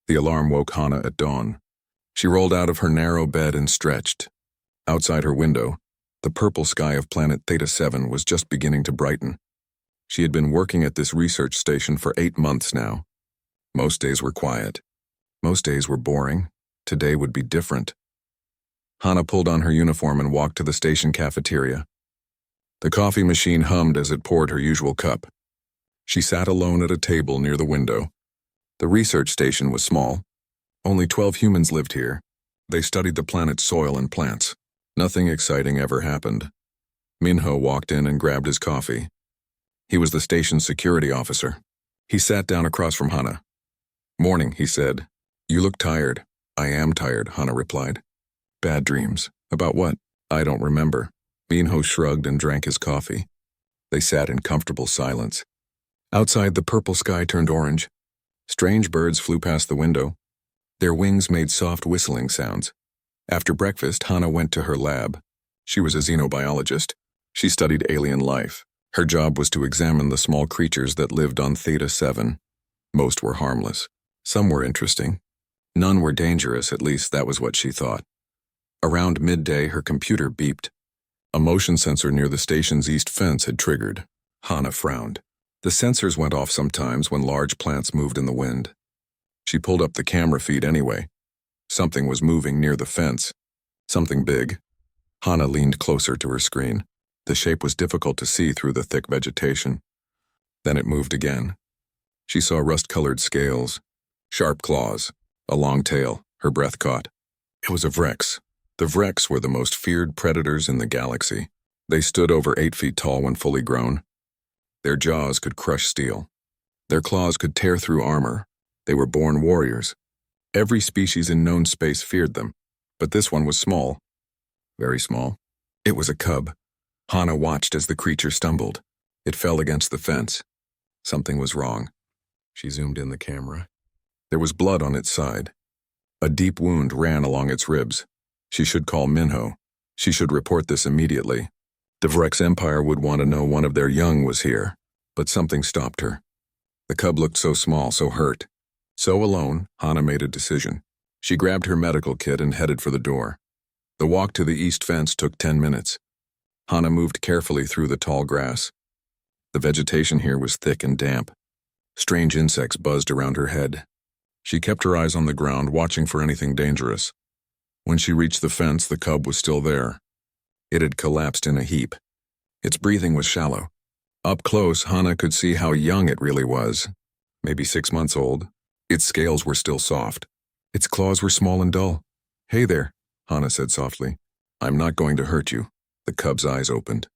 The alarm woke Hana at dawn. She rolled out of her narrow bed and stretched. Outside her window, the purple sky of planet Theta 7 was just beginning to brighten. She had been working at this research station for 8 months now. Most days were quiet. Most days were boring. Today would be different. Hana pulled on her uniform and walked to the station cafeteria. The coffee machine hummed as it poured her usual cup. She sat alone at a table near the window. The research station was small. Only 12 humans lived here. They studied the planet's soil and plants. Nothing exciting ever happened. Minho walked in and grabbed his coffee. He was the station's security officer. He sat down across from Hana. "Morning," he said. "You look tired." "I am tired," Hana replied. "Bad dreams. About what?" "I don't remember." Minho shrugged and drank his coffee. They sat in comfortable silence. Outside, the purple sky turned orange. Strange birds flew past the window. Their wings made soft whistling sounds. After breakfast, Hana went to her lab. She was a xenobiologist. She studied alien life. Her job was to examine the small creatures that lived on Theta 7. Most were harmless. Some were interesting. None were dangerous, at least that was what she thought. Around midday, her computer beeped. A motion sensor near the station's east fence had triggered. Hana frowned. The sensors went off sometimes when large plants moved in the wind. She pulled up the camera feed anyway. Something was moving near the fence. Something big. Hana leaned closer to her screen. The shape was difficult to see through the thick vegetation. Then it moved again. She saw rust-colored scales, sharp claws, a long tail. Her breath caught. It was a Vrex. The Vrex were the most feared predators in the galaxy. They stood over 8 feet tall when fully grown. Their jaws could crush steel. Their claws could tear through armor. They were born warriors. Every species in known space feared them, but this one was small. Very small. It was a cub. Hana watched as the creature stumbled. It fell against the fence. Something was wrong. She zoomed in the camera. There was blood on its side. A deep wound ran along its ribs. She should call Minho. She should report this immediately. The Vrex Empire would want to know one of their young was here, but something stopped her. The cub looked so small, so hurt. So alone, Hana made a decision. She grabbed her medical kit and headed for the door. The walk to the east fence took 10 minutes. Hana moved carefully through the tall grass. The vegetation here was thick and damp. Strange insects buzzed around her head. She kept her eyes on the ground, watching for anything dangerous. When she reached the fence, the cub was still there. It had collapsed in a heap. Its breathing was shallow. Up close, Hana could see how young it really was. Maybe 6 months old. Its scales were still soft. Its claws were small and dull. "Hey there," Hana said softly. "I'm not going to hurt you." The cub's eyes opened.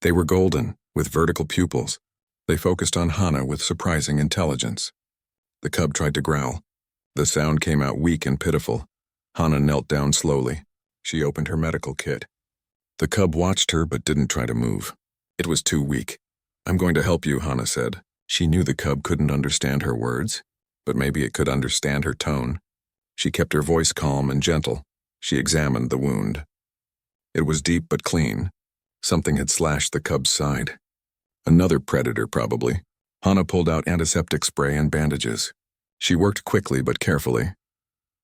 They were golden, with vertical pupils. They focused on Hana with surprising intelligence. The cub tried to growl. The sound came out weak and pitiful. Hana knelt down slowly. She opened her medical kit. The cub watched her but didn't try to move. It was too weak. "I'm going to help you," Hana said. She knew the cub couldn't understand her words, but maybe it could understand her tone. She kept her voice calm and gentle. She examined the wound. It was deep but clean. Something had slashed the cub's side. Another predator, probably. Hana pulled out antiseptic spray and bandages. She worked quickly but carefully.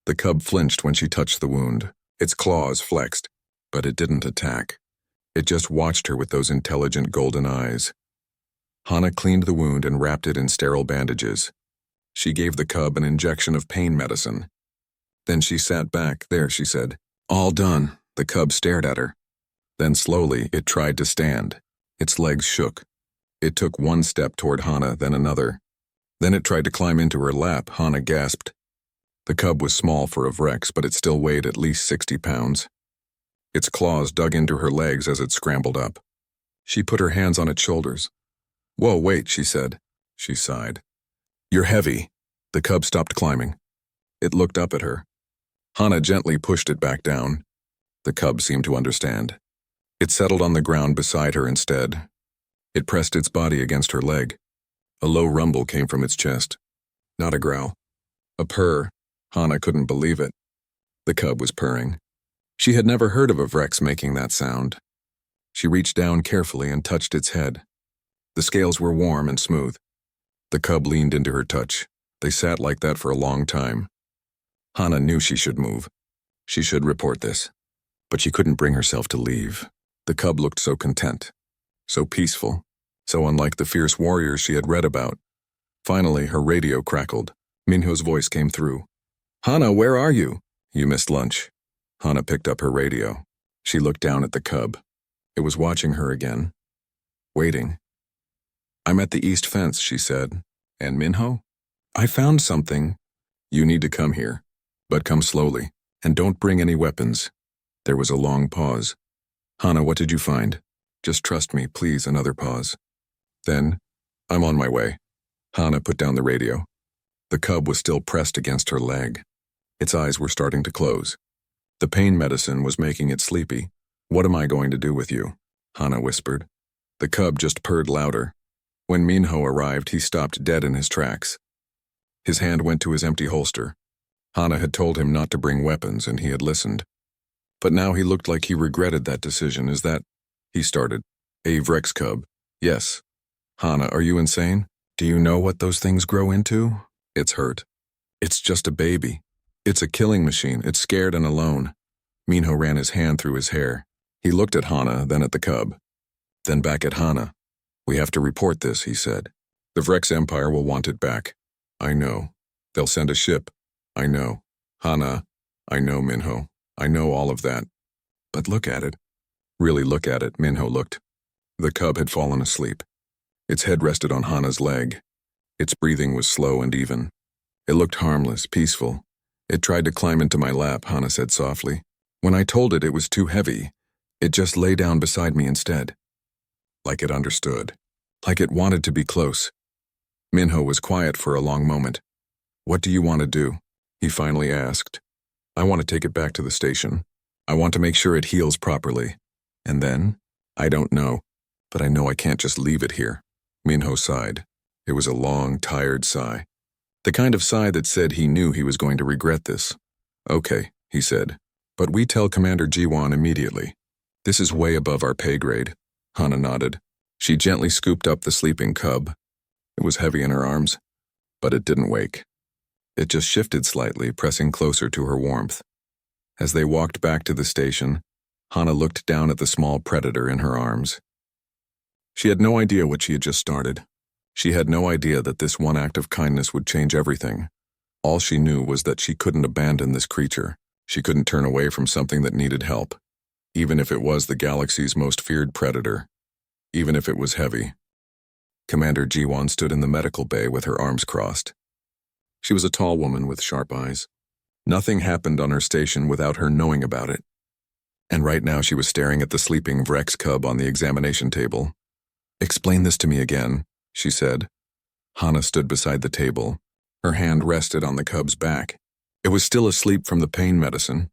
The cub flinched when she touched the wound. Its claws flexed, but it didn't attack. It just watched her with those intelligent golden eyes. Hana cleaned the wound and wrapped it in sterile bandages. She gave the cub an injection of pain medicine. Then she sat back. "There," she said. "All done." The cub stared at her. Then slowly it tried to stand. Its legs shook. It took one step toward Hana, then another. Then it tried to climb into her lap. Hana gasped. The cub was small for a Vrex, but it still weighed at least 60 pounds. Its claws dug into her legs as it scrambled up. She put her hands on its shoulders. "Whoa, wait," she said. She sighed. "You're heavy." The cub stopped climbing. It looked up at her. Hana gently pushed it back down. The cub seemed to understand. It settled on the ground beside her instead. It pressed its body against her leg. A low rumble came from its chest. Not a growl. A purr. Hana couldn't believe it. The cub was purring. She had never heard of a Vrex making that sound. She reached down carefully and touched its head. The scales were warm and smooth. The cub leaned into her touch. They sat like that for a long time. Hana knew she should move. She should report this. But she couldn't bring herself to leave. The cub looked so content, so peaceful, so unlike the fierce warriors she had read about. Finally, her radio crackled. Minho's voice came through. "Hana, where are you? You missed lunch." Hana picked up her radio. She looked down at the cub. It was watching her again. Waiting. "I'm at the east fence," she said. "And Minho? I found something. You need to come here, but come slowly, and don't bring any weapons." There was a long pause. "Hana, what did you find? Just trust me, please." Another pause. Then, "I'm on my way." Hana put down the radio. The cub was still pressed against her leg. Its eyes were starting to close. The pain medicine was making it sleepy. "What am I going to do with you?" Hana whispered. The cub just purred louder. When Minho arrived, he stopped dead in his tracks. His hand went to his empty holster. Hana had told him not to bring weapons, and he had listened. But now he looked like he regretted that decision. "Is that—" he started. "A Vrex cub." "Yes." "Hana, are you insane? Do you know what those things grow into?" "It's hurt. It's just a baby. It's a killing machine. It's scared and alone." Minho ran his hand through his hair. He looked at Hana, then at the cub. Then back at Hana. "We have to report this," he said. "The Vrex Empire will want it back." "I know. They'll send a ship." "I know." "Hana, I know, Minho. I know all of that. But look at it." "Really look at it." Minho looked. The cub had fallen asleep. Its head rested on Hana's leg. Its breathing was slow and even. It looked harmless, peaceful. "It tried to climb into my lap," Hana said softly. "When I told it was too heavy, it just lay down beside me instead." Like it understood. Like it wanted to be close. Minho was quiet for a long moment. "What do you want to do?" he finally asked. "I want to take it back to the station. I want to make sure it heals properly. And then? I don't know. But I know I can't just leave it here." Minho sighed. It was a long, tired sigh. The kind of sigh that said he knew he was going to regret this. "Okay," he said. "But we tell Commander Jiwan immediately. This is way above our pay grade." Hana nodded. She gently scooped up the sleeping cub. It was heavy in her arms, but it didn't wake. It just shifted slightly, pressing closer to her warmth. As they walked back to the station, Hana looked down at the small predator in her arms. She had no idea what she had just started. She had no idea that this one act of kindness would change everything. All she knew was that she couldn't abandon this creature. She couldn't turn away from something that needed help, even if it was the galaxy's most feared predator, even if it was heavy. Commander Jiwan stood in the medical bay with her arms crossed. She was a tall woman with sharp eyes. Nothing happened on her station without her knowing about it. And right now she was staring at the sleeping Vrex cub on the examination table. "Explain this to me again," she said. Hana stood beside the table. Her hand rested on the cub's back. It was still asleep from the pain medicine.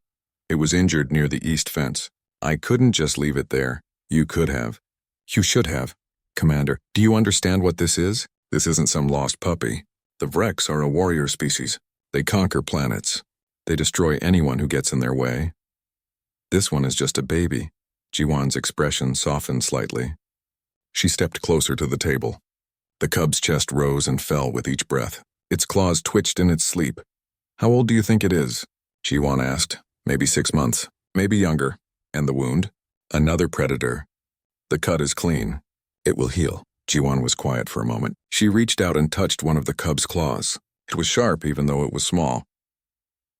It was injured near the east fence. "I couldn't just leave it there." "You could have." "You should have." "Commander, do you understand what this is? This isn't some lost puppy. The Vrex are a warrior species. They conquer planets. They destroy anyone who gets in their way. This one is just a baby." Jiwan's expression softened slightly. She stepped closer to the table. The cub's chest rose and fell with each breath. Its claws twitched in its sleep. "How old do you think it is?" Jiwan asked. "Maybe 6 months. Maybe younger." "And the wound?" "Another predator. The cut is clean. It will heal." Jiwan was quiet for a moment. She reached out and touched one of the cub's claws. It was sharp even though it was small.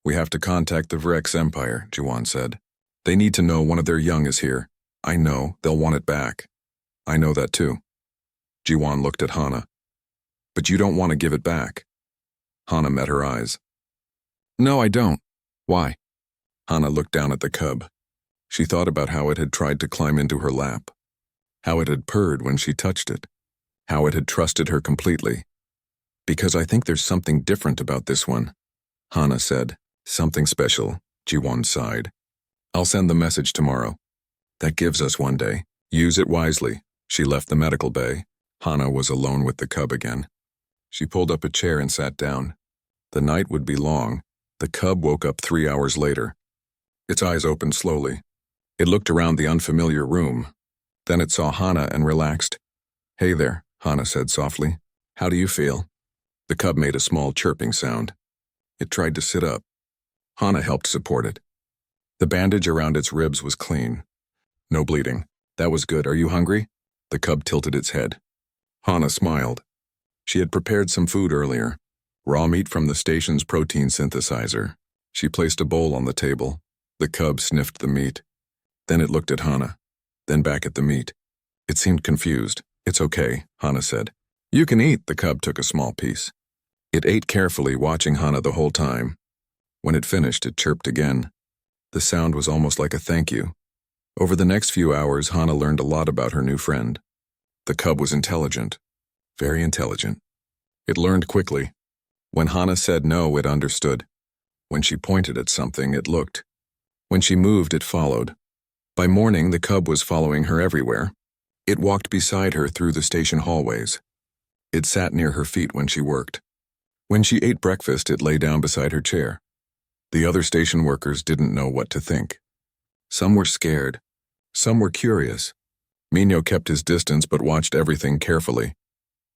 "We have to contact the Vrex Empire," Jiwan said. "They need to know one of their young is here. I know, they'll want it back." "I know that too." Jiwan looked at Hana. "But you don't want to give it back." Hana met her eyes. "No, I don't. Why?" Hana looked down at the cub. She thought about how it had tried to climb into her lap, how it had purred when she touched it, how it had trusted her completely. "Because I think there's something different about this one," Hana said. "Something special," Jiwan sighed. "I'll send the message tomorrow. That gives us one day. Use it wisely." She left the medical bay. Hana was alone with the cub again. She pulled up a chair and sat down. The night would be long. The cub woke up 3 hours later. Its eyes opened slowly. It looked around the unfamiliar room. Then it saw Hana and relaxed. "Hey there," Hana said softly. "How do you feel?" The cub made a small chirping sound. It tried to sit up. Hana helped support it. The bandage around its ribs was clean. No bleeding. That was good. Are you hungry? The cub tilted its head. Hana smiled. She had prepared some food earlier. Raw meat from the station's protein synthesizer. She placed a bowl on the table. The cub sniffed the meat. Then it looked at Hana. Then back at the meat. It seemed confused. It's okay, Hana said. You can eat. The cub took a small piece. It ate carefully, watching Hana the whole time. When it finished, it chirped again. The sound was almost like a thank you. Over the next few hours, Hana learned a lot about her new friend. The cub was intelligent. Very intelligent. It learned quickly. When Hana said no, it understood. When she pointed at something, it looked. When she moved, it followed. By morning, the cub was following her everywhere. It walked beside her through the station hallways. It sat near her feet when she worked. When she ate breakfast, it lay down beside her chair. The other station workers didn't know what to think. Some were scared. Some were curious. Minyo kept his distance but watched everything carefully.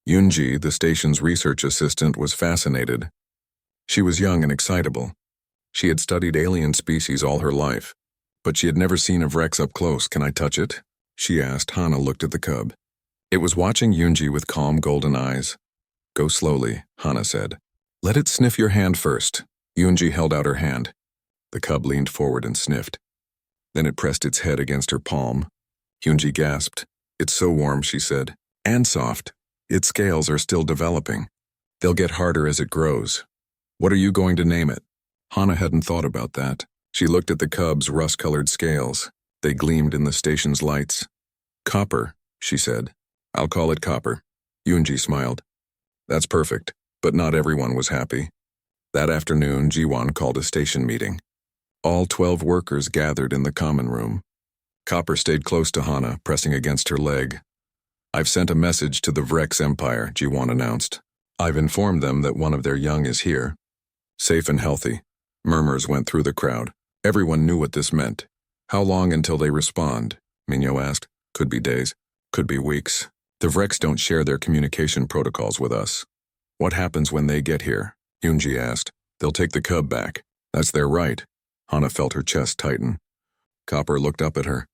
Yunji, the station's research assistant, was fascinated. She was young and excitable. She had studied alien species all her life, but she had never seen a Vrex up close. Can I touch it? She asked. Hana looked at the cub. It was watching Yunji with calm golden eyes. Go slowly, Hana said. Let it sniff your hand first. Yunji held out her hand. The cub leaned forward and sniffed. Then it pressed its head against her palm. Yunji gasped. It's so warm, she said. And soft. Its scales are still developing. They'll get harder as it grows. What are you going to name it? Hana hadn't thought about that. She looked at the cub's rust-colored scales. They gleamed in the station's lights. Copper, she said. I'll call it Copper. Yunji smiled. That's perfect, but not everyone was happy. That afternoon, Jiwon called a station meeting. All 12 workers gathered in the common room. Copper stayed close to Hana, pressing against her leg. I've sent a message to the Vrex Empire, Jiwon announced. I've informed them that one of their young is here. Safe and healthy. Murmurs went through the crowd. Everyone knew what this meant. How long until they respond? Minyo asked. Could be days. Could be weeks. The Vrex don't share their communication protocols with us. What happens when they get here? Yunji asked. They'll take the cub back. That's their right. Hana felt her chest tighten. Copper looked up at her.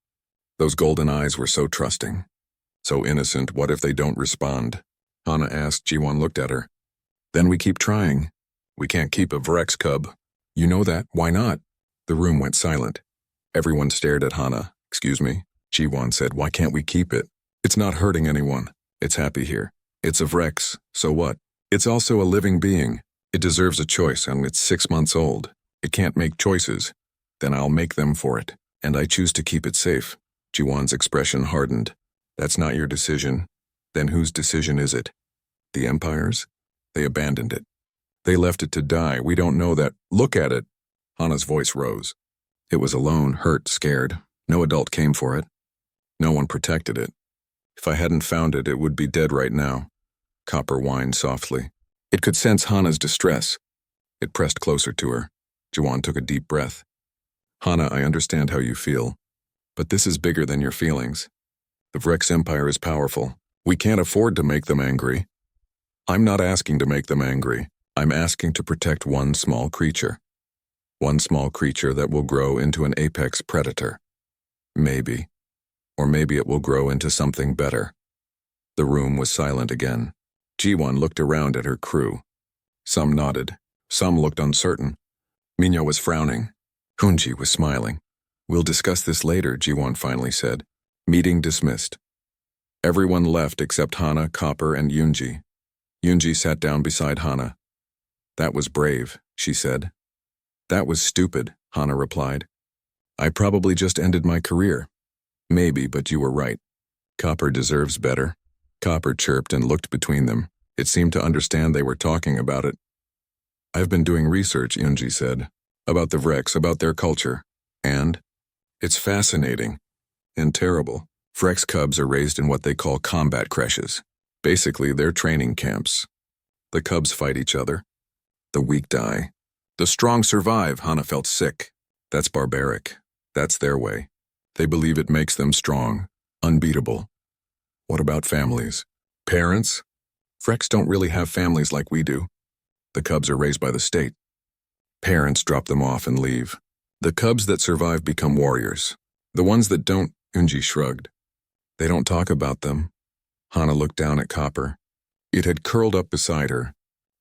Those golden eyes were so trusting. So innocent. What if they don't respond? Hana asked. Jiwon looked at her. Then we keep trying. We can't keep a Vrex cub. You know that. Why not? The room went silent. Everyone stared at Hana. Excuse me? Jiwon said. Why can't we keep it? It's not hurting anyone. It's happy here. It's a Vrex. So what? It's also a living being. It deserves a choice, and it's 6 months old. It can't make choices. Then I'll make them for it. And I choose to keep it safe. Jiwon's expression hardened. That's not your decision. Then whose decision is it? The Empire's? They abandoned it. They left it to die. We don't know that. Look at it. Hana's voice rose. It was alone, hurt, scared. No adult came for it. No one protected it. If I hadn't found it, it would be dead right now. Copper whined softly. It could sense Hana's distress. It pressed closer to her. Jiwon took a deep breath. Hana, I understand how you feel. But this is bigger than your feelings. The Vrex Empire is powerful. We can't afford to make them angry. I'm not asking to make them angry. I'm asking to protect one small creature. One small creature that will grow into an apex predator. Maybe. Or maybe it will grow into something better. The room was silent again. Jiwon looked around at her crew. Some nodded. Some looked uncertain. Minyo was frowning. Hunji was smiling. We'll discuss this later, Jiwon finally said. Meeting dismissed. Everyone left except Hana, Copper, and Yunji. Yunji sat down beside Hana. That was brave, she said. That was stupid, Hana replied. I probably just ended my career. Maybe, but you were right. Copper deserves better. Copper chirped and looked between them. It seemed to understand they were talking about it. I've been doing research, Yunji said. About the Vrex, about their culture. And? It's fascinating. And terrible. Vrex cubs are raised in what they call combat creches. Basically, they're training camps. The cubs fight each other. The weak die. The strong survive. Hana felt sick. That's barbaric. That's their way. They believe it makes them strong, unbeatable. What about families? Parents? Vrex don't really have families like we do. The cubs are raised by the state. Parents drop them off and leave. The cubs that survive become warriors. The ones that don't, Yunji shrugged. They don't talk about them. Hana looked down at Copper. It had curled up beside her.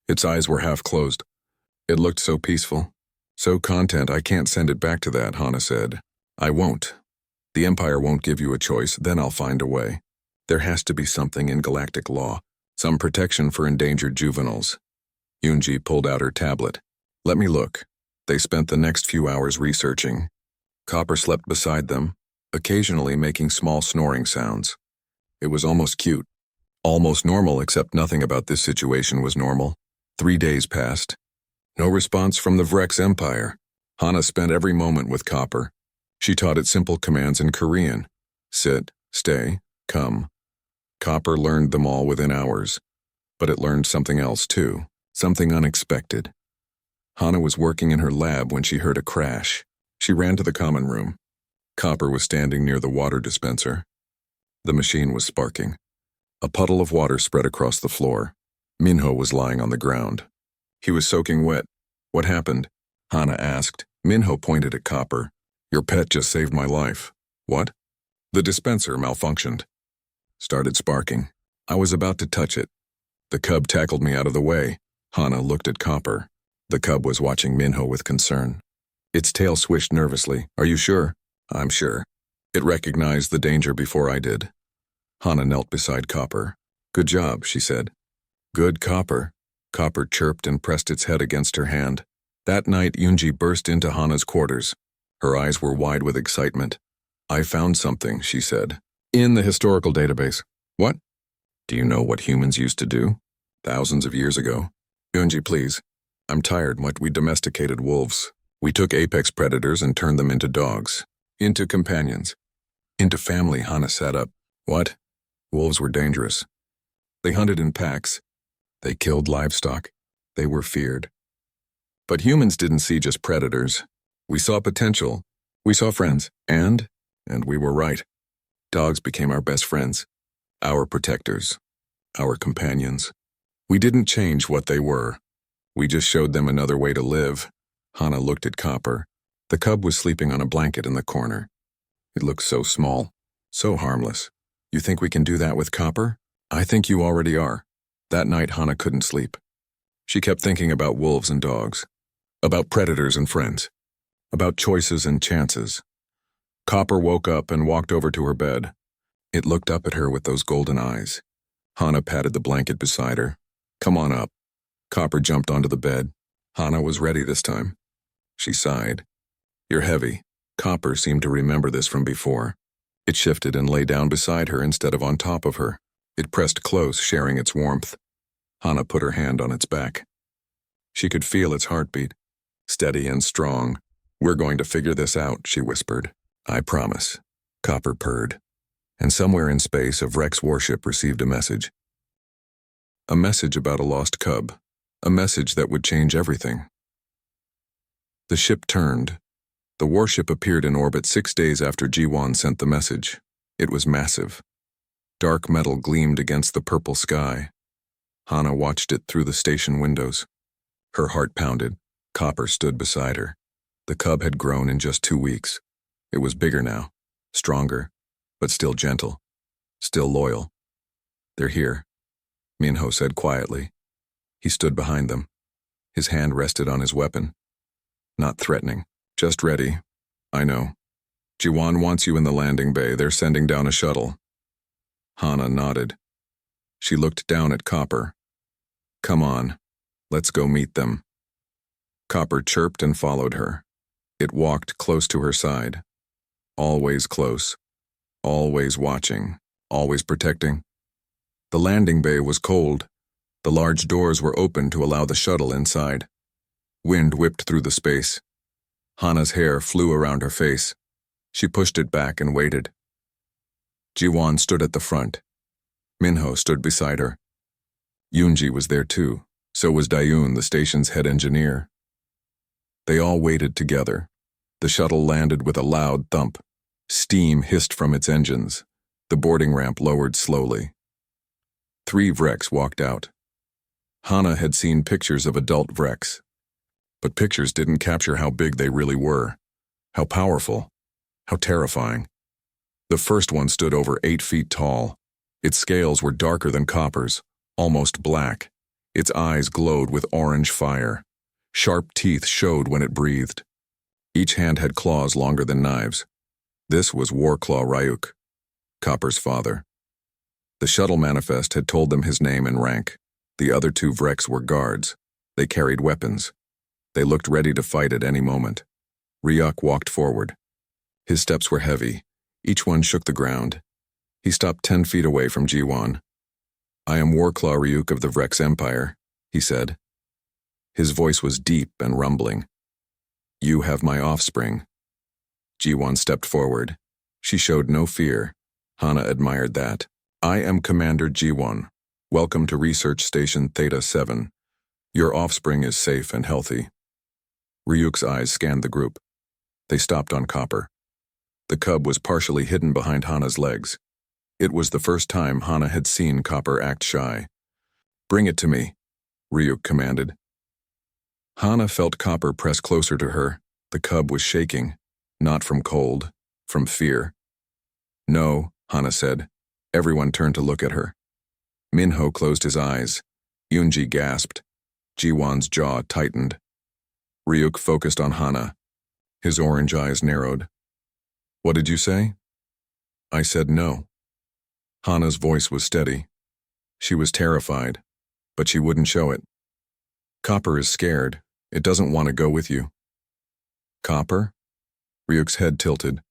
Its eyes were half closed. It looked so peaceful. So content, I can't send it back to that, Hana said. I won't. The Empire won't give you a choice, then I'll find a way. There has to be something in galactic law, some protection for endangered juveniles. Yunji pulled out her tablet. Let me look. They spent the next few hours researching. Copper slept beside them, occasionally making small snoring sounds. It was almost cute. Almost normal, except nothing about this situation was normal. 3 days passed. No response from the Vrex Empire. Hana spent every moment with Copper. She taught it simple commands in Korean. Sit, stay, come. Copper learned them all within hours. But it learned something else too, something unexpected. Hana was working in her lab when she heard a crash. She ran to the common room. Copper was standing near the water dispenser. The machine was sparking. A puddle of water spread across the floor. Minho was lying on the ground. He was soaking wet. What happened? Hana asked. Minho pointed at Copper. Your pet just saved my life. What? The dispenser malfunctioned. Started sparking. I was about to touch it. The cub tackled me out of the way. Hana looked at Copper. The cub was watching Minho with concern. Its tail swished nervously. Are you sure? I'm sure. It recognized the danger before I did. Hana knelt beside Copper. Good job, she said. Good, Copper. Copper chirped and pressed its head against her hand. That night, Yunji burst into Hana's quarters. Her eyes were wide with excitement. I found something, she said. In the historical database. What? Do you know what humans used to do? Thousands of years ago. Yunji, please. I'm tired. We domesticated wolves. We took apex predators and turned them into dogs. Into companions. Into family, Hana sat up. What? Wolves were dangerous. They hunted in packs. They killed livestock. They were feared. But humans didn't see just predators. We saw potential. We saw friends. And we were right. Dogs became our best friends. Our protectors. Our companions. We didn't change what they were. We just showed them another way to live. Hana looked at Copper. The cub was sleeping on a blanket in the corner. It looked so small, so harmless. You think we can do that with Copper? I think you already are. That night, Hana couldn't sleep. She kept thinking about wolves and dogs, about predators and friends, about choices and chances. Copper woke up and walked over to her bed. It looked up at her with those golden eyes. Hana patted the blanket beside her. Come on up. Copper jumped onto the bed. Hana was ready this time. She sighed. You're heavy. Copper seemed to remember this from before. It shifted and lay down beside her instead of on top of her. It pressed close, sharing its warmth. Hana put her hand on its back. She could feel its heartbeat, steady and strong. We're going to figure this out, she whispered. I promise. Copper purred. And somewhere in space, a Vrex warship received a message. A message about a lost cub. A message that would change everything. The ship turned. The warship appeared in orbit 6 days after Jiwon sent the message. It was massive. Dark metal gleamed against the purple sky. Hana watched it through the station windows. Her heart pounded. Copper stood beside her. The cub had grown in just 2 weeks. It was bigger now, stronger, but still gentle, still loyal. They're here, Minho said quietly. He stood behind them. His hand rested on his weapon. Not threatening, just ready. I know. Jiwon wants you in the landing bay. They're sending down a shuttle. Hana nodded. She looked down at Copper. Come on, let's go meet them. Copper chirped and followed her. It walked close to her side. Always close. Always watching. Always protecting. The landing bay was cold. The large doors were open to allow the shuttle inside. Wind whipped through the space. Hana's hair flew around her face. She pushed it back and waited. Jiwon stood at the front. Minho stood beside her. Yunji was there too. So was Dayun, the station's head engineer. They all waited together. The shuttle landed with a loud thump. Steam hissed from its engines. The boarding ramp lowered slowly. 3 Vrex walked out. Hana had seen pictures of adult Vrex, But pictures didn't capture how big they really were, how powerful, how terrifying. The first one stood over 8 feet tall. Its scales were darker than Copper's, almost black. Its eyes glowed with orange fire. Sharp teeth showed when it breathed. Each hand had claws longer than knives. This was Warclaw Ryuk, Copper's father. The shuttle manifest had told them his name and rank. The other 2 Vreks were guards. They carried weapons. They looked ready to fight at any moment. Ryuk walked forward. His steps were heavy. Each one shook the ground. He stopped 10 feet away from Jiwon. "I am Warclaw Ryuk of the Vreks Empire," he said. His voice was deep and rumbling. "You have my offspring." Jiwon stepped forward. She showed no fear. Hana admired that. "I am Commander Jiwon. Welcome to Research Station Theta 7. Your offspring is safe and healthy." Ryuk's eyes scanned the group. They stopped on Copper. The cub was partially hidden behind Hana's legs. It was the first time Hana had seen Copper act shy. "Bring it to me," Ryuk commanded. Hana felt Copper press closer to her. The cub was shaking, not from cold, from fear. "No," Hana said. Everyone turned to look at her. Minho closed his eyes. Yunji gasped. Jiwon's jaw tightened. Ryuk focused on Hana. His orange eyes narrowed. "What did you say?" "I said no." Hana's voice was steady. She was terrified, but she wouldn't show it. "Copper is scared. It doesn't want to go with you." "Copper?" Ryuk's head tilted.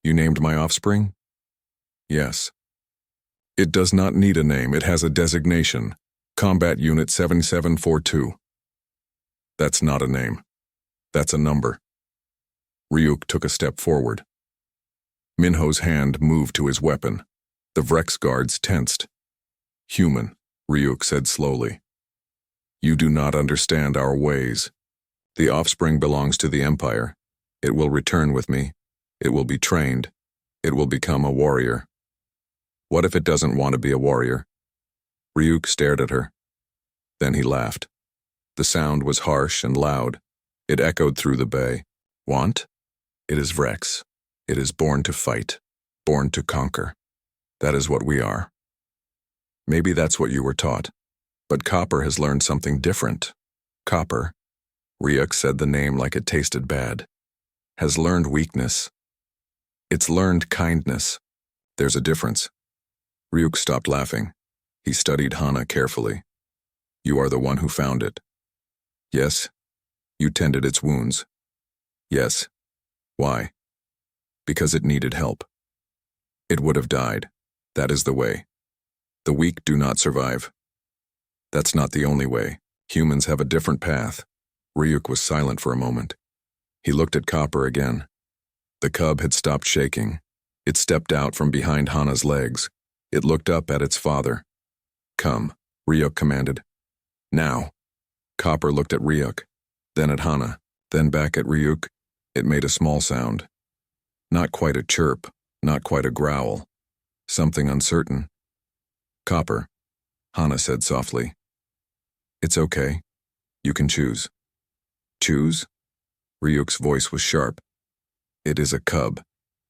"You named my offspring?" "Yes." "It does not need a name. It has a designation. Combat Unit 7742. "That's not a name. That's a number." Ryuk took a step forward. Minho's hand moved to his weapon. The Vreks guards tensed. "Human," Ryuk said slowly. "You do not understand our ways. The offspring belongs to the Empire. It will return with me. It will be trained. It will become a warrior." "What if it doesn't want to be a warrior?" Ryuk stared at her. Then he laughed. The sound was harsh and loud. It echoed through the bay. "Want? It is Vreks. It is born to fight, born to conquer. That is what we are. Maybe that's what you were taught. But Copper has learned something different. Copper," Ryuk said the name like it tasted bad, "has learned weakness. It's learned kindness. There's a difference." Ryuk stopped laughing. He studied Hana carefully. "You are the one who found it." "Yes." "You tended its wounds." "Yes." "Why?" "Because it needed help. It would have died. That is the way. The weak do not survive. That's not the only way. Humans have a different path." Ryuk was silent for a moment. He looked at Copper again. The cub had stopped shaking. It stepped out from behind Hana's legs. It looked up at its father. "Come," Ryuk commanded. "Now." Copper looked at Ryuk, then at Hana, then back at Ryuk. It made a small sound. Not quite a chirp, not quite a growl. Something uncertain. "Copper," Hana said softly. "It's okay. You can choose." "Choose?" Ryuk's voice was sharp. "It is a cub.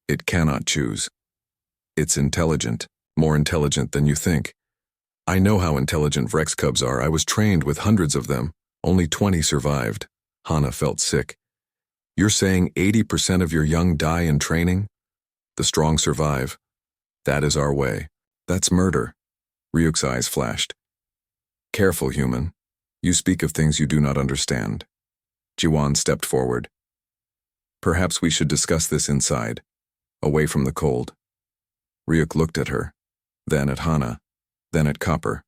It cannot choose. It's intelligent, more intelligent than you think. I know how intelligent Vreks cubs are. I was trained with hundreds of them. Only 20 survived." Hana felt sick. "You're saying 80% of your young die in training? The strong survive. That is our way. That's murder." Ryuk's eyes flashed. "Careful, human. You speak of things you do not understand." Jiwon stepped forward. "Perhaps we should discuss this inside, away from the cold." Ryuk looked at her, then at Hana, then at Copper.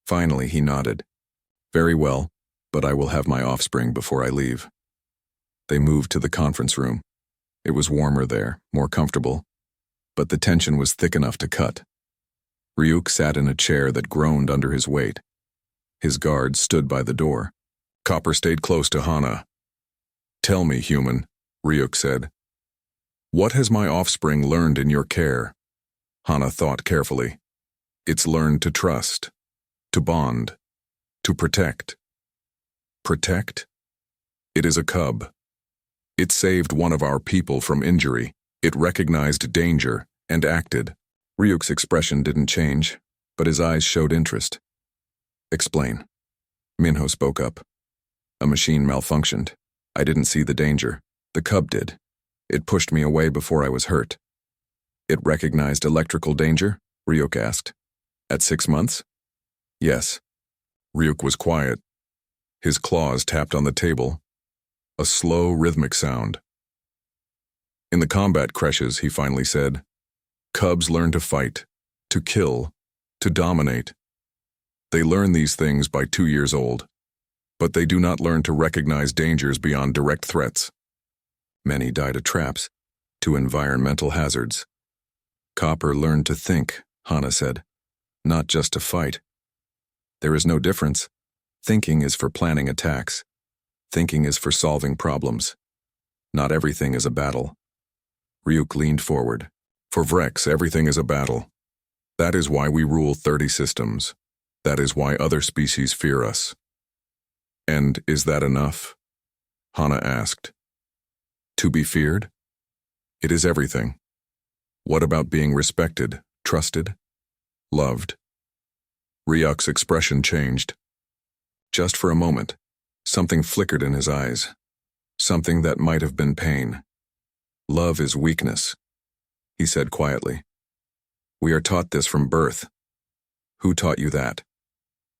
Finally, he nodded. "Very well, but I will have my offspring before I leave." They moved to the conference room. It was warmer there, more comfortable, but the tension was thick enough to cut. Ryuk sat in a chair that groaned under his weight. His guards stood by the door. Copper stayed close to Hana. "Tell me, human," Ryuk said. "What has my offspring learned in your care?" Hana thought carefully. "It's learned to trust, to bond, to protect." "Protect?" It is a cub. It saved one of our people from injury. It recognized danger and acted. Ryuk's expression didn't change, but his eyes showed interest. Explain. Minho spoke up. A machine malfunctioned. I didn't see the danger. The cub did. It pushed me away before I was hurt. It recognized electrical danger? Ryuk asked. At 6 months? Yes. Ryuk was quiet. His claws tapped on the table. A slow, rhythmic sound. In the combat creches, he finally said, cubs learn to fight, to kill, to dominate. They learn these things by 2 years old, but they do not learn to recognize dangers beyond direct threats. Many die to traps, to environmental hazards. Copper learned to think, Hana said, not just to fight. There is no difference. Thinking is for planning attacks. Thinking is for solving problems. Not everything is a battle. Ryuk leaned forward. For Vrex, everything is a battle. That is why we rule 30 systems. That is why other species fear us. And is that enough? Hana asked. To be feared? It is everything. What about being respected, trusted, loved? Ryuk's expression changed. Just for a moment, something flickered in his eyes. Something that might have been pain. Love is weakness, he said quietly. We are taught this from birth. Who taught you that?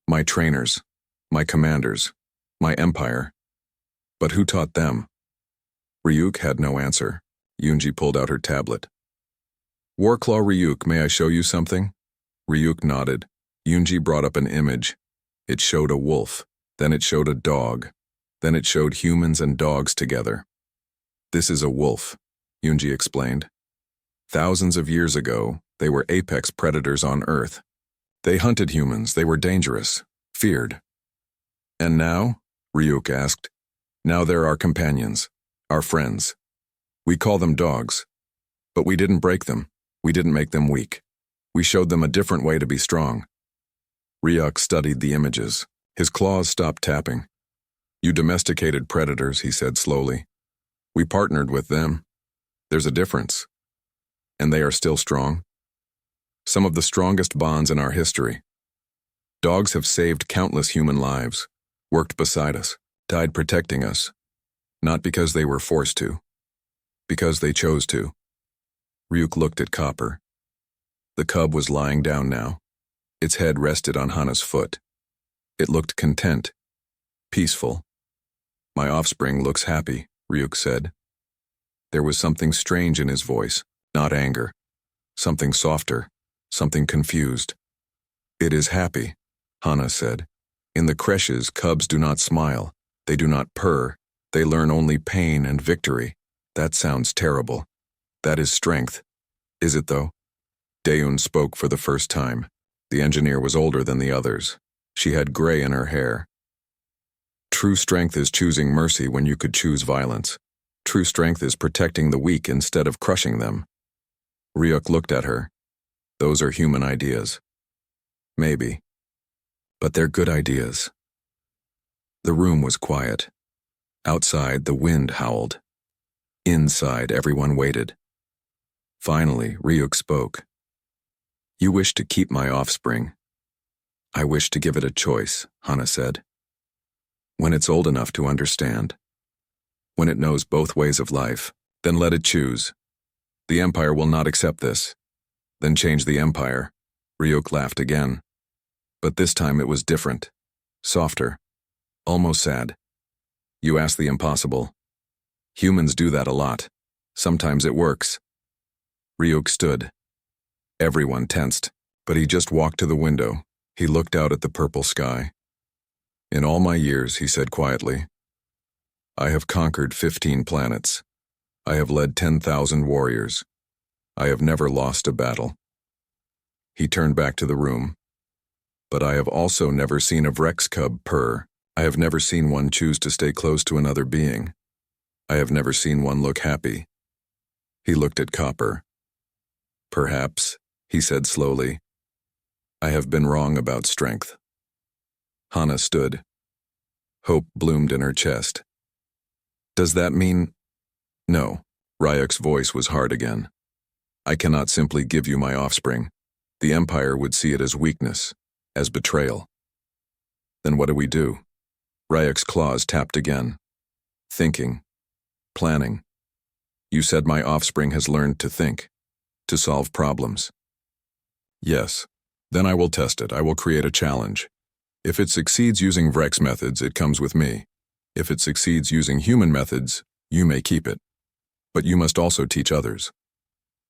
My trainers, my commanders, my empire. But who taught them? Ryuk had no answer. Yunji pulled out her tablet. Warclaw Ryuk, may I show you something? Ryuk nodded. Yunji brought up an image. It showed a wolf, then it showed a dog, then it showed humans and dogs together. This is a wolf, Yunji explained. Thousands of years ago, they were apex predators on Earth. They hunted humans, they were dangerous, feared. And now? Ryuk asked. Now they're our companions, our friends. We call them dogs. But we didn't break them, we didn't make them weak. We showed them a different way to be strong. Ryuk studied the images. His claws stopped tapping. You domesticated predators, he said slowly. We partnered with them. There's a difference. And they are still strong. Some of the strongest bonds in our history. Dogs have saved countless human lives, worked beside us, died protecting us. Not because they were forced to. Because they chose to. Ryuk looked at Copper. The cub was lying down now. Its head rested on Hana's foot. It looked content, peaceful. My offspring looks happy, Ryuk said. There was something strange in his voice, not anger. Something softer, something confused. It is happy, Hana said. In the creches, cubs do not smile. They do not purr. They learn only pain and victory. That sounds terrible. That is strength. Is it though? Daeun spoke for the first time. The engineer was older than the others. She had gray in her hair. True strength is choosing mercy when you could choose violence. True strength is protecting the weak instead of crushing them. Ryuk looked at her. Those are human ideas. Maybe. But they're good ideas. The room was quiet. Outside, the wind howled. Inside, everyone waited. Finally, Ryuk spoke. You wish to keep my offspring. I wish to give it a choice, Hana said. When it's old enough to understand. When it knows both ways of life, then let it choose. The Empire will not accept this. Then change the Empire. Ryuk laughed again. But this time it was different. Softer. Almost sad. You ask the impossible. Humans do that a lot. Sometimes it works. Ryuk stood. Everyone tensed, but he just walked to the window. He looked out at the purple sky. In all my years, he said quietly, I have conquered 15 planets. I have led 10,000 warriors. I have never lost a battle. He turned back to the room. But I have also never seen a Vrex cub purr. I have never seen one choose to stay close to another being. I have never seen one look happy. He looked at Copper. Perhaps, he said slowly, I have been wrong about strength. Hana stood. Hope bloomed in her chest. Does that mean? No. Ryuk's voice was hard again. I cannot simply give you my offspring. The Empire would see it as weakness, as betrayal. Then what do we do? Ryuk's claws tapped again. Thinking. Planning. You said my offspring has learned to think, to solve problems. Yes. Then I will test it. I will create a challenge. If it succeeds using Vrex methods, it comes with me. If it succeeds using human methods, you may keep it. But you must also teach others.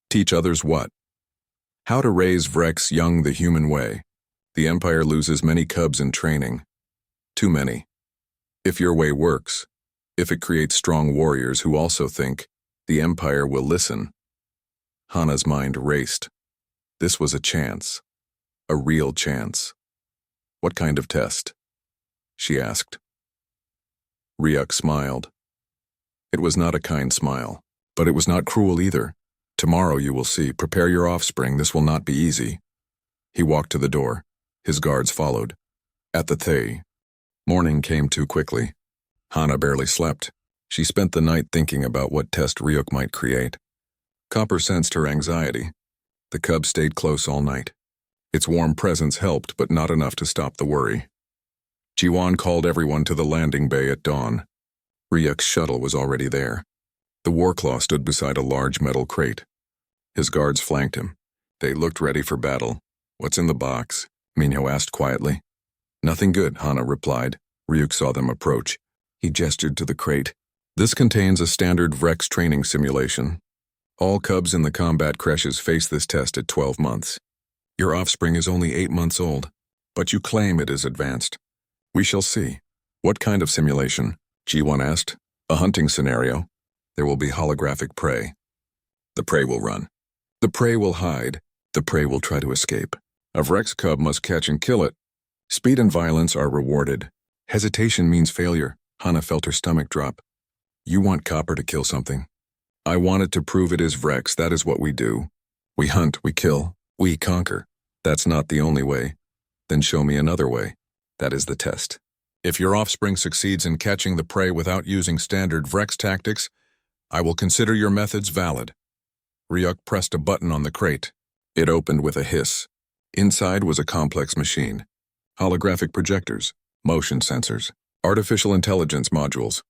Teach others what? How to raise Vrex young the human way. The Empire loses many cubs in training. Too many. If your way works, if it creates strong warriors who also think, the Empire will listen. Hana's mind raced. This was a chance. A real chance. What kind of test? She asked. Ryuk smiled. It was not a kind smile, but it was not cruel either. Tomorrow you will see. Prepare your offspring. This will not be easy. He walked to the door. His guards followed. At the Thay. Morning came too quickly. Hana barely slept. She spent the night thinking about what test Ryuk might create. Copper sensed her anxiety. The cub stayed close all night. Its warm presence helped, but not enough to stop the worry. Jiwan called everyone to the landing bay at dawn. Ryuk's shuttle was already there. The Warclaw stood beside a large metal crate. His guards flanked him. They looked ready for battle. What's in the box? Minho asked quietly. Nothing good, Hana replied. Ryuk saw them approach. He gestured to the crate. This contains a standard Vrex training simulation. All cubs in the combat creches face this test at 12 months. Your offspring is only 8 months old, but you claim it is advanced. We shall see. What kind of simulation? G1 asked. A hunting scenario. There will be holographic prey. The prey will run. The prey will hide. The prey will try to escape. A Vrex cub must catch and kill it. Speed and violence are rewarded. Hesitation means failure. Hana felt her stomach drop. You want Copper to kill something. I wanted to prove it is Vrex. That is what we do. We hunt, we kill, we conquer. That's not the only way. Then show me another way. That is the test. If your offspring succeeds in catching the prey without using standard Vrex tactics, I will consider your methods valid. Ryuk pressed a button on the crate. It opened with a hiss. Inside was a complex machine. Holographic projectors, motion sensors, artificial intelligence modules.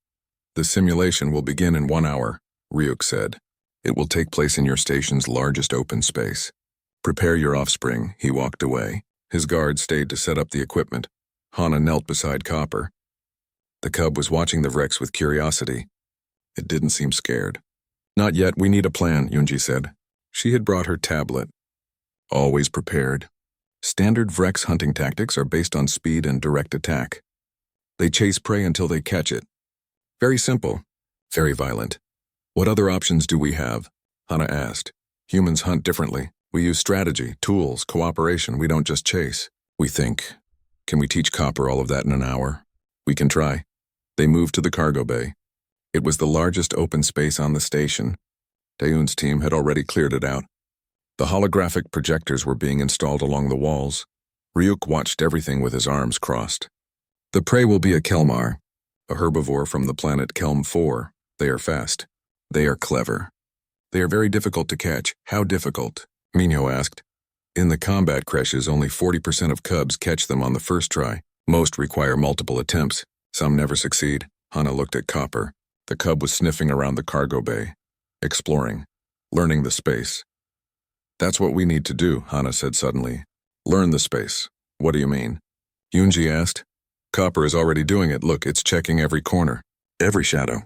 The simulation will begin in 1 hour, Ryuk said. It will take place in your station's largest open space. Prepare your offspring. He walked away. His guard stayed to set up the equipment. Hana knelt beside Copper. The cub was watching the Vrex with curiosity. It didn't seem scared. Not yet, we need a plan, Yunji said. She had brought her tablet. Always prepared. Standard Vrex hunting tactics are based on speed and direct attack. They chase prey until they catch it. Very simple. Very violent. What other options do we have? Hana asked. Humans hunt differently. We use strategy, tools, cooperation. We don't just chase. We think. Can we teach Copper all of that in an hour? We can try. They moved to the cargo bay. It was the largest open space on the station. Daeun's team had already cleared it out. The holographic projectors were being installed along the walls. Ryuk watched everything with his arms crossed. The prey will be a Kelmar, a herbivore from the planet Kelm 4. They are fast. They are clever. They are very difficult to catch. How difficult? Minho asked. In the combat creches, only 40% of cubs catch them on the first try. Most require multiple attempts. Some never succeed. Hana looked at Copper. The cub was sniffing around the cargo bay, exploring, learning the space. That's what we need to do, Hana said suddenly. Learn the space. What do you mean? Yunji asked. Copper is already doing it. Look, it's checking every corner, every shadow,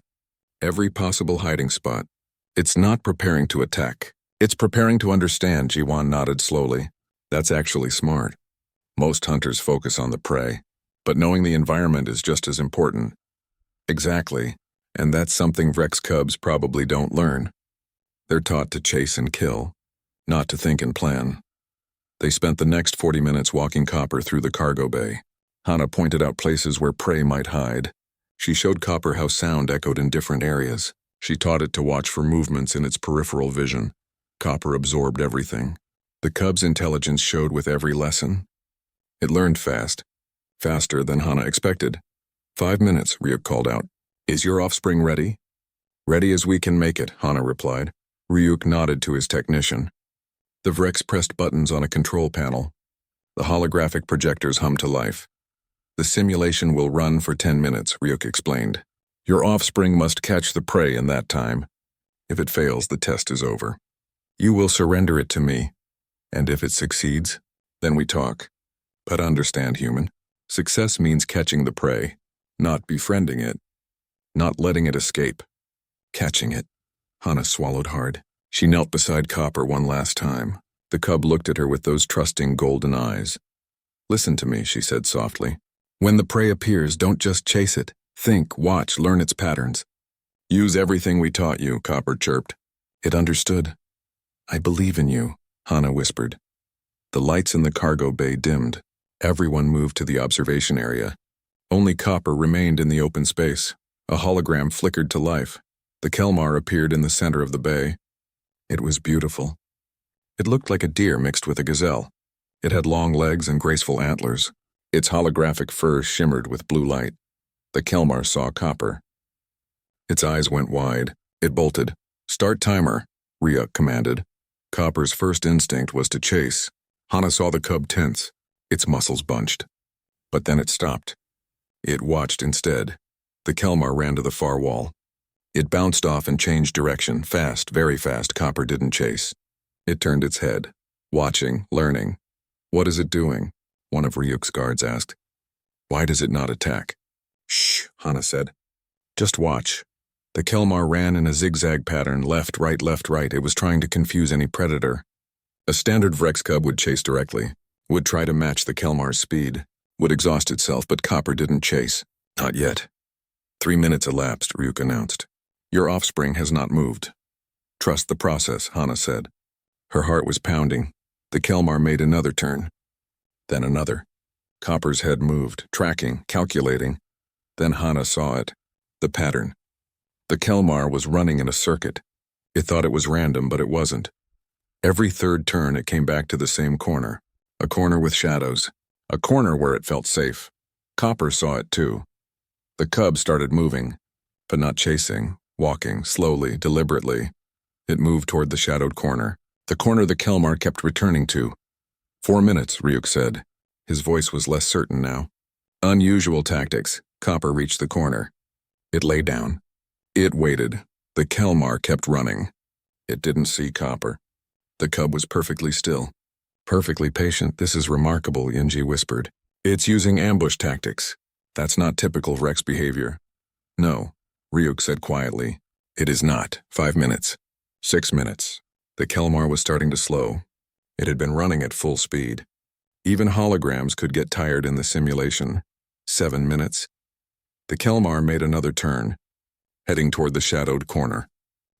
every possible hiding spot. It's not preparing to attack. It's preparing to understand, Jiwan nodded slowly. That's actually smart. Most hunters focus on the prey, but knowing the environment is just as important. Exactly, and that's something Vrex cubs probably don't learn. They're taught to chase and kill, not to think and plan. They spent the next 40 minutes walking Copper through the cargo bay. Hana pointed out places where prey might hide. She showed Copper how sound echoed in different areas. She taught it to watch for movements in its peripheral vision. Copper absorbed everything. The cub's intelligence showed with every lesson. It learned fast, faster than Hana expected. 5 minutes, Ryuk called out. Is your offspring ready? Ready as we can make it, Hana replied. Ryuk nodded to his technician. The Vrex pressed buttons on a control panel. The holographic projectors hummed to life. The simulation will run for 10 minutes, Ryuk explained. Your offspring must catch the prey in that time. If it fails, the test is over. You will surrender it to me, and if it succeeds, then we talk. But understand, human, success means catching the prey, not befriending it, not letting it escape. Catching it. Hana swallowed hard. She knelt beside Copper one last time. The cub looked at her with those trusting golden eyes. Listen to me, she said softly. When the prey appears, don't just chase it. Think, watch, learn its patterns. Use everything we taught you, Copper chirped. It understood. I believe in you, Hana whispered. The lights in the cargo bay dimmed. Everyone moved to the observation area. Only Copper remained in the open space. A hologram flickered to life. The Kelmar appeared in the center of the bay. It was beautiful. It looked like a deer mixed with a gazelle. It had long legs and graceful antlers. Its holographic fur shimmered with blue light. The Kelmar saw Copper. Its eyes went wide. It bolted. Start timer, Ryuk commanded. Copper's first instinct was to chase. Hana saw the cub tense. Its muscles bunched. But then it stopped. It watched instead. The Kelmar ran to the far wall. It bounced off and changed direction, fast, very fast. Copper didn't chase. It turned its head, watching, learning. What is it doing? One of Ryuk's guards asked. Why does it not attack? Shh, Hana said. Just watch. The Kelmar ran in a zigzag pattern, left, right, left, right. It was trying to confuse any predator. A standard Vrex cub would chase directly, would try to match the Kelmar's speed, would exhaust itself, but Copper didn't chase. Not yet. 3 minutes elapsed, Ryuk announced. Your offspring has not moved. Trust the process, Hana said. Her heart was pounding. The Kelmar made another turn. Then another. Copper's head moved, tracking, calculating. Then Hana saw it. The pattern. The Kelmar was running in a circuit. It thought it was random, but it wasn't. Every third turn it came back to the same corner. A corner with shadows. A corner where it felt safe. Copper saw it too. The cub started moving, but not chasing, walking, slowly, deliberately. It moved toward the shadowed corner. The corner the Kelmar kept returning to. 4 minutes, Ryuk said. His voice was less certain now. Unusual tactics. Copper reached the corner. It lay down. It waited. The Kelmar kept running. It didn't see Copper. The cub was perfectly still. Perfectly patient. This is remarkable, Yinji whispered. It's using ambush tactics. That's not typical Rex behavior. No, Ryuk said quietly. It is not. 5 minutes. 6 minutes. The Kelmar was starting to slow. It had been running at full speed. Even holograms could get tired in the simulation. 7 minutes. The Kelmar made another turn, heading toward the shadowed corner,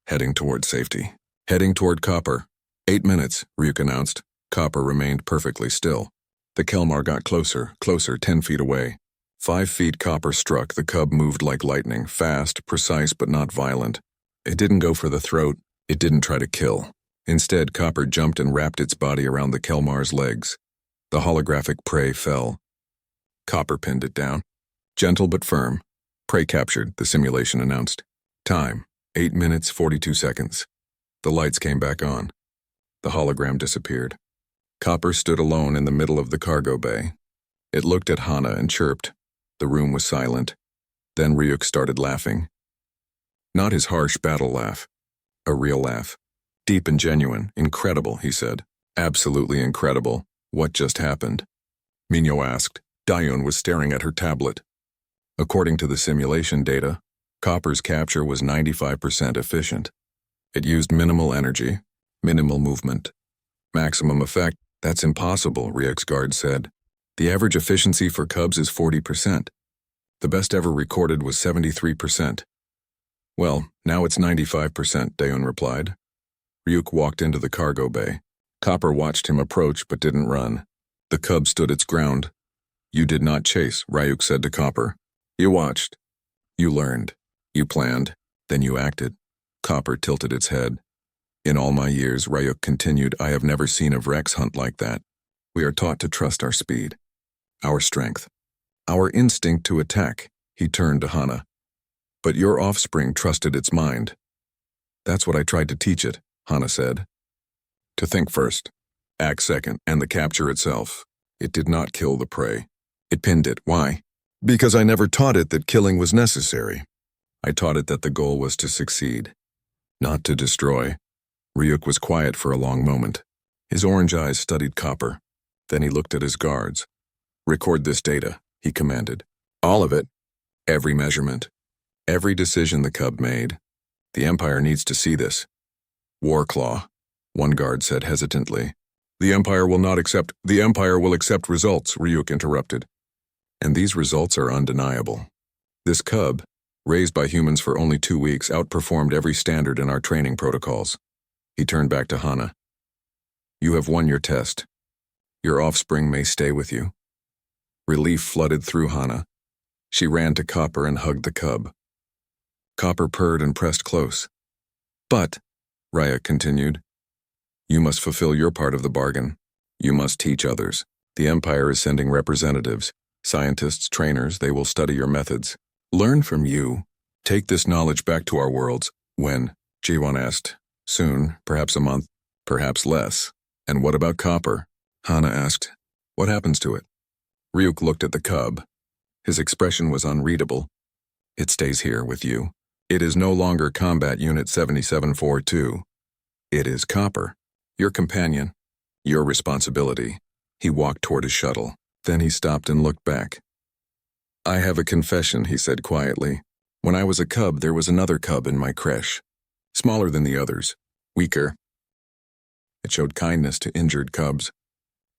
heading toward safety, heading toward Copper. 8 minutes, Ryuk announced. Copper remained perfectly still. The Kelmar got closer, 10 feet away. 5 feet. Copper struck. The cub moved like lightning, fast, precise, but not violent. It didn't go for the throat. It didn't try to kill. Instead, Copper jumped and wrapped its body around the Kelmar's legs. The holographic prey fell. Copper pinned it down. Gentle but firm. Prey captured, the simulation announced. Time, 8 minutes, 42 seconds. The lights came back on. The hologram disappeared. Copper stood alone in the middle of the cargo bay. It looked at Hana and chirped. The room was silent. Then Ryuk started laughing. Not his harsh battle laugh. A real laugh. Deep and genuine. Incredible, he said. Absolutely incredible. What just happened? Minyo asked. Dayun was staring at her tablet. According to the simulation data, Copper's capture was 95% efficient. It used minimal energy, minimal movement. Maximum effect, that's impossible, Ryuk's guard said. The average efficiency for cubs is 40%. The best ever recorded was 73%. Well, now it's 95%, Dayun replied. Ryuk walked into the cargo bay. Copper watched him approach but didn't run. The cub stood its ground. You did not chase, Ryuk said to Copper. You watched. You learned. You planned. Then you acted. Copper tilted its head. In all my years, Ryuk continued, I have never seen a Vrex hunt like that. We are taught to trust our speed, our strength, our instinct to attack. He turned to Hana. But your offspring trusted its mind. That's what I tried to teach it, Hana said. To think first, act second, and the capture itself. It did not kill the prey. It pinned it. Why? Because I never taught it that killing was necessary. I taught it that the goal was to succeed, not to destroy. Ryuk was quiet for a long moment. His orange eyes studied Copper. Then he looked at his guards. Record this data, he commanded. All of it. Every measurement. Every decision the cub made. The Empire needs to see this. Warclaw, one guard said hesitantly. The Empire will accept results, Ryuk interrupted. And these results are undeniable. This cub, raised by humans for only 2 weeks, outperformed every standard in our training protocols. He turned back to Hana. You have won your test. Your offspring may stay with you. Relief flooded through Hana. She ran to Copper and hugged the cub. Copper purred and pressed close. But, Raya continued, you must fulfill your part of the bargain. You must teach others. The Empire is sending representatives, scientists, trainers. They will study your methods. Learn from you. Take this knowledge back to our worlds. When? Jiwon asked. Soon, perhaps a month, perhaps less. And what about Copper? Hana asked. What happens to it? Ryuk looked at the cub. His expression was unreadable. It stays here with you. It is no longer Combat Unit 7742. It is Copper, your companion, your responsibility. He walked toward his shuttle. Then he stopped and looked back. I have a confession, he said quietly. When I was a cub, there was another cub in my creche. Smaller than the others, weaker. It showed kindness to injured cubs.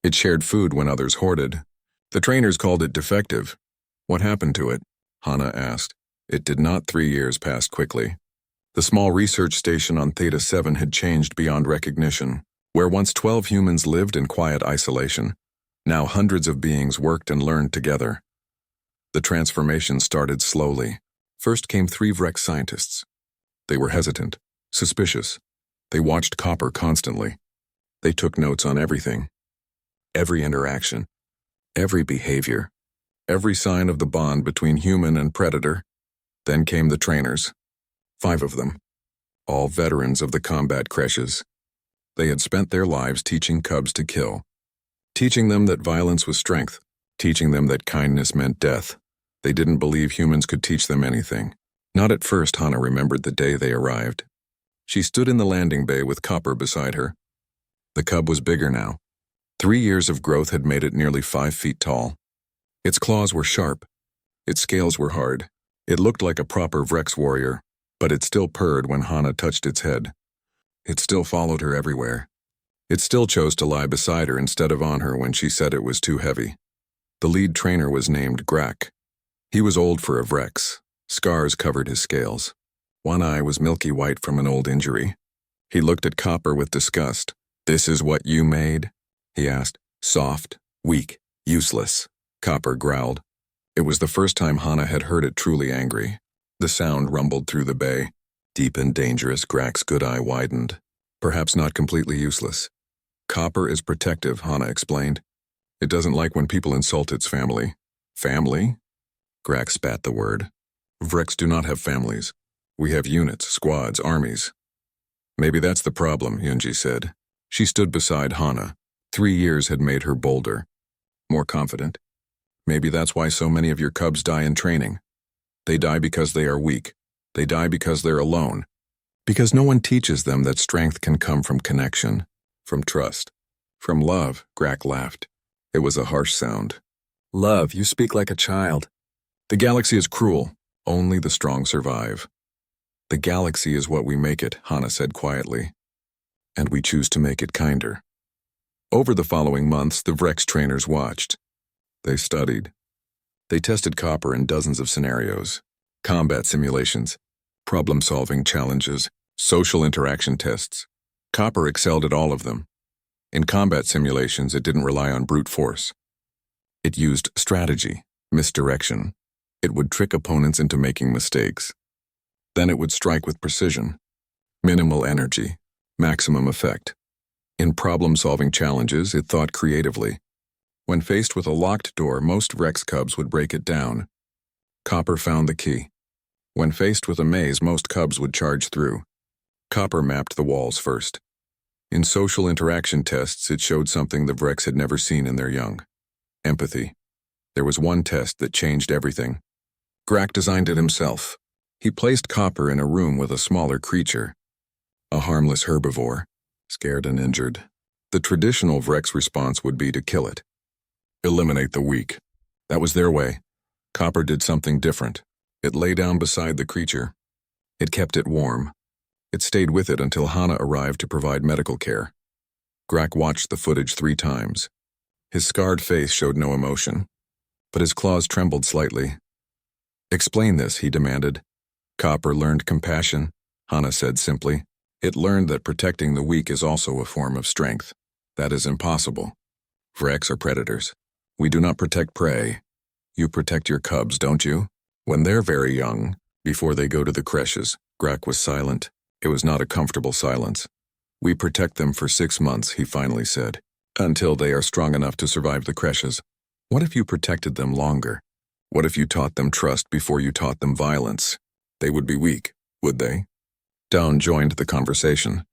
It shared food when others hoarded. The trainers called it defective. What happened to it? Hana asked. It did not. 3 years passed quickly. The small research station on Theta 7 had changed beyond recognition. Where once 12 humans lived in quiet isolation, now hundreds of beings worked and learned together. The transformation started slowly. First came 3 Vrex scientists. They were hesitant, suspicious. They watched Copper constantly. They took notes on everything. Every interaction, every behavior, every sign of the bond between human and predator. Then came the trainers. 5 of them, all veterans of the combat creches. They had spent their lives teaching cubs to kill, teaching them that violence was strength, teaching them that kindness meant death. They didn't believe humans could teach them anything. Not at first. Hana remembered the day they arrived. She stood in the landing bay with Copper beside her. The cub was bigger now. 3 years of growth had made it nearly 5 feet tall. Its claws were sharp. Its scales were hard. It looked like a proper Vrex warrior, but it still purred when Hana touched its head. It still followed her everywhere. It still chose to lie beside her instead of on her when she said it was too heavy. The lead trainer was named Grak. He was old for a Vrex. Scars covered his scales. One eye was milky white from an old injury. He looked at Copper with disgust. This is what you made? He asked. Soft, weak, useless. Copper growled. It was the first time Hana had heard it truly angry. The sound rumbled through the bay. Deep and dangerous. Grak's good eye widened. Perhaps not completely useless. Copper is protective, Hana explained. It doesn't like when people insult its family. Family? Grak spat the word. Vrex do not have families. We have units, squads, armies. Maybe that's the problem, Yunji said. She stood beside Hana. 3 years had made her bolder, more confident. Maybe that's why so many of your cubs die in training. They die because they are weak. They die because they're alone. Because no one teaches them that strength can come from connection, from trust, from love. Grak laughed. It was a harsh sound. Love, you speak like a child. The galaxy is cruel. Only the strong survive. The galaxy is what we make it, Hana said quietly. And we choose to make it kinder. Over the following months, the Vrex trainers watched. They studied. They tested Copper in dozens of scenarios. Combat simulations, problem-solving challenges, social interaction tests. Copper excelled at all of them. In combat simulations, it didn't rely on brute force. It used strategy, misdirection. It would trick opponents into making mistakes. Then it would strike with precision. Minimal energy, maximum effect. In problem-solving challenges, it thought creatively. When faced with a locked door, most Vrex cubs would break it down. Copper found the key. When faced with a maze, most cubs would charge through. Copper mapped the walls first. In social interaction tests, it showed something the Vrex had never seen in their young. Empathy. There was one test that changed everything. Grak designed it himself. He placed Copper in a room with a smaller creature. A harmless herbivore, scared and injured. The traditional Vrex response would be to kill it. Eliminate the weak. That was their way. Copper did something different. It lay down beside the creature. It kept it warm. It stayed with it until Hana arrived to provide medical care. Grak watched the footage 3 times. His scarred face showed no emotion, but his claws trembled slightly. Explain this, he demanded. Copper learned compassion, Hana said simply. It learned that protecting the weak is also a form of strength. That is impossible. Vrex are predators. We do not protect prey. You protect your cubs, don't you? When they're very young, before they go to the creches, Grak was silent. It was not a comfortable silence. We protect them for 6 months, he finally said, until they are strong enough to survive the creches. What if you protected them longer? What if you taught them trust before you taught them violence? They would be weak, would they? Dawn joined the conversation.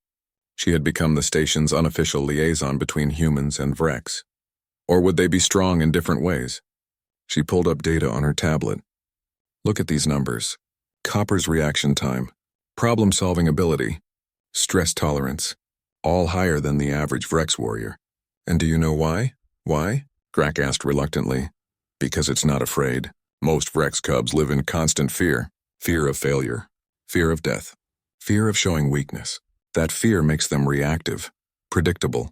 She had become the station's unofficial liaison between humans and Vrex. Or would they be strong in different ways? She pulled up data on her tablet. Look at these numbers. Copper's reaction time, problem-solving ability, stress tolerance, all higher than the average Vrex warrior. And do you know why? Why? Grak asked reluctantly. Because it's not afraid. Most Vrex cubs live in constant fear. Fear of failure. Fear of death. Fear of showing weakness. That fear makes them reactive, predictable.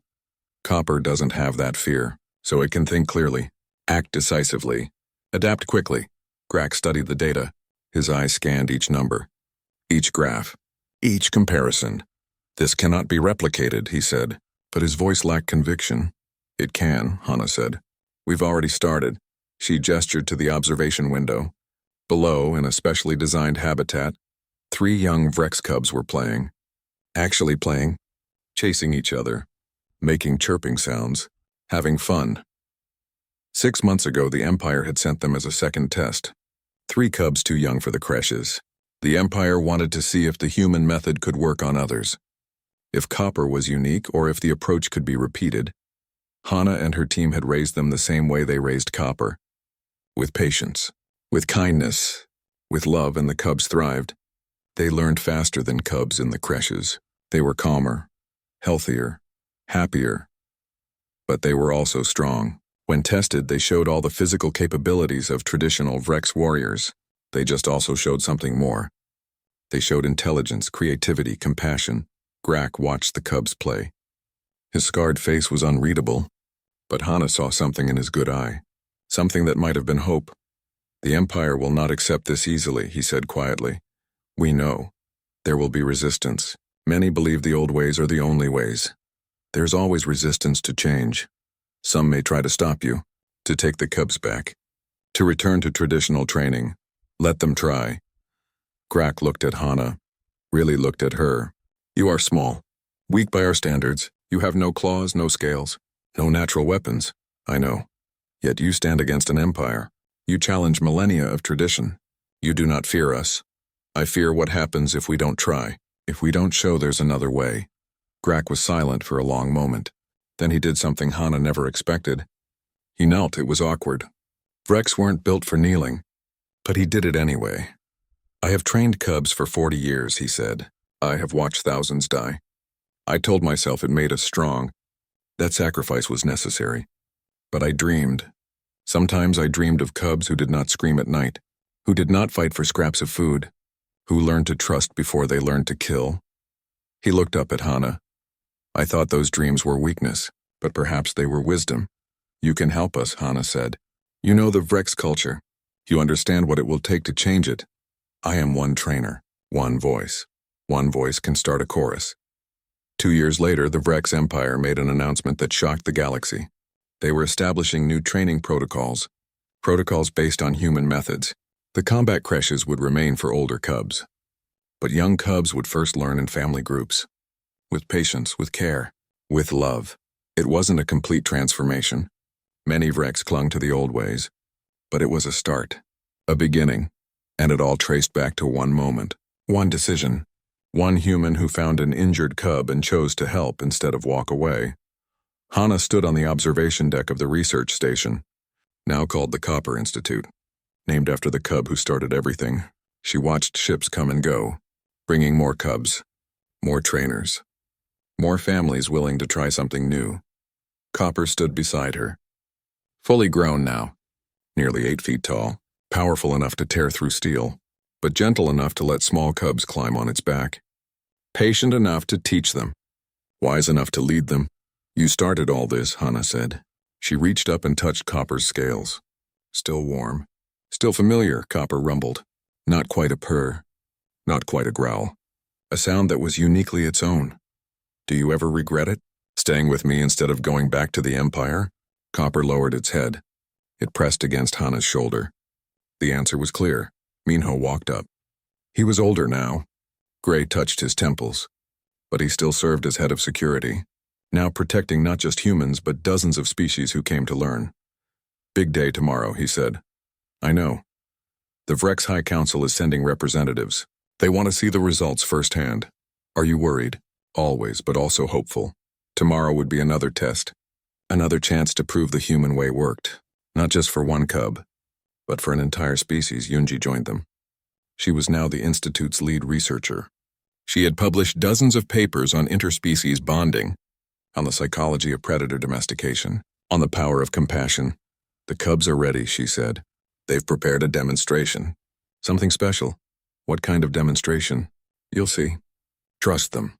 Copper doesn't have that fear, so it can think clearly, act decisively, adapt quickly. Grak studied the data. His eyes scanned each number, each graph, each comparison. This cannot be replicated, he said, but his voice lacked conviction. It can, Hana said. We've already started. She gestured to the observation window. Below, in a specially designed habitat, 3 young Vrex cubs were playing. Actually playing, chasing each other, making chirping sounds, having fun. 6 months ago, the Empire had sent them as a second test. 3 cubs too young for the creches. The Empire wanted to see if the human method could work on others. If Copper was unique or if the approach could be repeated. Hana and her team had raised them the same way they raised Copper. With patience, with kindness, with love, and the cubs thrived. They learned faster than cubs in the creches. They were calmer, healthier, happier. But they were also strong. When tested, they showed all the physical capabilities of traditional Vrex warriors. They just also showed something more. They showed intelligence, creativity, compassion. Grak watched the cubs play. His scarred face was unreadable, but Hana saw something in his good eye, something that might have been hope. The Empire will not accept this easily, he said quietly. We know. There will be resistance. Many believe the old ways are the only ways. There's always resistance to change. Some may try to stop you, to take the cubs back, to return to traditional training. Let them try. Grak looked at Hana, really looked at her. You are small, weak by our standards. You have no claws, no scales, no natural weapons. I know. Yet you stand against an empire. You challenge millennia of tradition. You do not fear us. I fear what happens if we don't try, if we don't show there's another way. Grak was silent for a long moment. Then he did something Hana never expected. He knelt. It was awkward. Vrex weren't built for kneeling, but he did it anyway. I have trained cubs for 40 years, he said. I have watched thousands die. I told myself it made us strong. That sacrifice was necessary. But I dreamed. Sometimes I dreamed of cubs who did not scream at night, who did not fight for scraps of food, who learned to trust before they learned to kill. He looked up at Hana. I thought those dreams were weakness, but perhaps they were wisdom. You can help us, Hana said. You know the Vrex culture. You understand what it will take to change it. I am one trainer, one voice. One voice can start a chorus. 2 years later, the Vrex Empire made an announcement that shocked the galaxy. They were establishing new training protocols based on human methods. The combat creches would remain for older cubs. But young cubs would first learn in family groups. With patience, with care, with love. It wasn't a complete transformation. Many Vrex clung to the old ways. But it was a start, a beginning. And it all traced back to one moment, one decision, one human who found an injured cub and chose to help instead of walk away. Hannah stood on the observation deck of the research station, now called the Copper Institute, named after the cub who started everything. She watched ships come and go, bringing more cubs, more trainers, more families willing to try something new. Copper stood beside her. Fully grown now, nearly 8 feet tall, powerful enough to tear through steel, but gentle enough to let small cubs climb on its back. Patient enough to teach them, wise enough to lead them. You started all this, Hannah said. She reached up and touched Copper's scales. Still warm. Still familiar, Copper rumbled. Not quite a purr. Not quite a growl. A sound that was uniquely its own. Do you ever regret it? Staying with me instead of going back to the Empire? Copper lowered its head. It pressed against Hannah's shoulder. The answer was clear. Minho walked up. He was older now. Gray touched his temples. But he still served as head of security, now protecting not just humans but dozens of species who came to learn. Big day tomorrow, he said. I know. The Vrex High Council is sending representatives. They want to see the results firsthand. Are you worried? Always, but also hopeful. Tomorrow would be another test. Another chance to prove the human way worked. Not just for one cub, but for an entire species. Yunji joined them. She was now the Institute's lead researcher. She had published dozens of papers on interspecies bonding, on the psychology of predator domestication, on the power of compassion. The cubs are ready, she said. They've prepared a demonstration. Something special. What kind of demonstration? You'll see. Trust them.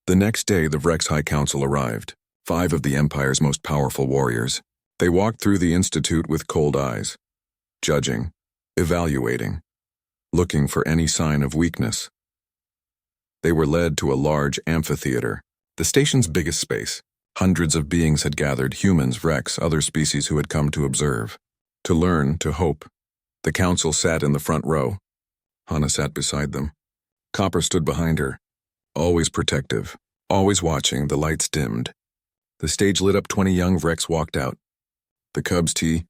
The next day, the Vrex High Council arrived, 5 of the Empire's most powerful warriors. They walked through the Institute with cold eyes, judging, evaluating, looking for any sign of weakness. They were led to a large amphitheater, the station's biggest space. Hundreds of beings had gathered, humans, Vrex, other species who had come to observe, to learn, to hope. The council sat in the front row. Hannah sat beside them. Copper stood behind her, always protective, always watching. The lights dimmed. The stage lit up. 20 young Vrex walked out. The cubs' tea,